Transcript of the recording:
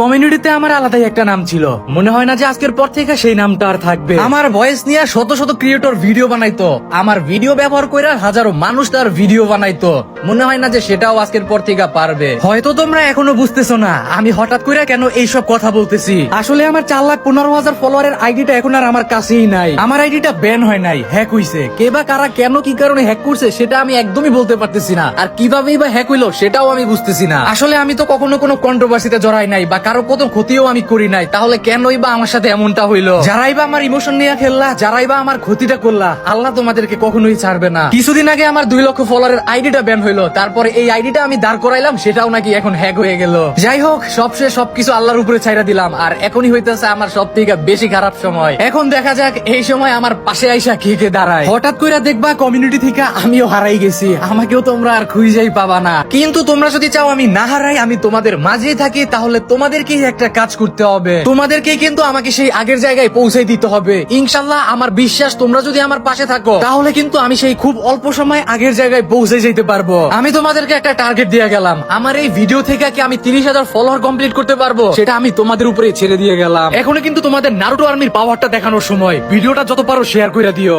কমিউনিটিতে আমার আলাদাই একটা নাম ছিল, মনে হয় না যে আজকের পর থেকে সেই নামটা আর থাকবে। আমার ভয়েস নিয়ে শত শত ক্রিয়েটর ভিডিও বানাইতো, আমার ভিডিও ব্যবহার করে হাজারো মানুষ তার ভিডিও বানাইতো, মনে হয় না যে সেটাও আজকের পর থেকে পারবে। হয়তো তোমরা এখনো বুঝতেছো না আমি হঠাৎ করে কেন এইসব কথা বলতেছি। আসলে আমার 4,15,000 ফলোয়ারের আইডিটা এখন আর আমার কাছেই নাই। আমার আইডিটা ব্যান হয় নাই, হ্যাক হইছে। কে বা কারা কেন কি কারণে হ্যাক করছে সেটা আমি একদমই বলতে পারতেছি না, আর কিভাবেই বা হ্যাক হইলো সেটাও আমি বুঝতেছি না। আসলে আমি তো কখনো কোনো কন্ট্রোভার্সিতে জড়াই নাই বা কারো কত ক্ষতিও আমি করি নাই, তাহলে কেনই বা আমার সাথে এমনটা হইলো? যারাই বা আমার ইমোশন নিয়ে খেললা, যারাই বা আমার ক্ষতিটা করলা, আল্লাহ তোমাদেরকে কখনোই ছাড়বে না। কিছুদিন আগে আমার 2 লক্ষ ফলোয়ারের আইডিটা ব্যান হইলো, তারপরে এই আইডিটা আমি দাঁড় করাইলাম, সেটাও নাকি এখন হ্যাক হয়ে গেল। যাই হোক, সবশেষ সবকিছু আল্লাহর উপরে ছাইরা দিলাম, আর এখনই হইতেছে আমার সব থেকে বেশি খারাপ সময়। এখন দেখা যাক এই সময় আমার পাশে আইসা কে কে দাঁড়ায়। হঠাৎ করে দেখবা কমিউনিটি থেকে আমিও হারাই গেছি, আমাকেও তোমরা আর খুঁজেই পাবা না। কিন্তু তোমরা যদি চাও আমি না হারাই, আমি তোমাদের মাঝেই থাকি, তাহলে তোমাদেরকেই একটা কাজ করতে হবে। তোমাদেরকেই কিন্তু আমাকে সেই আগের জায়গায় পৌঁছে দিতে হবে। ইনশাল্লাহ আমার বিশ্বাস, তোমরা যদি আমার পাশে থাকো তাহলে কিন্তু আমি সেই খুব অল্প সময় আগের জায়গায় পৌঁছে যেতে পারবো। আমি তোমাদেরকে একটা টার্গেট দিয়ে গেলাম, আমার এই ভিডিও থেকে কি আমি 30,000 ফলোয়ার কমপ্লিট করতে পারবো সেটা আমি তোমাদের উপরে ছেড়ে দিয়ে গেলাম। এখনো কিন্তু তোমাদের নারুটো আর্মির পাওয়ারটা দেখানোর সময়। ভিডিওটা যত পারো শেয়ার করে দিও।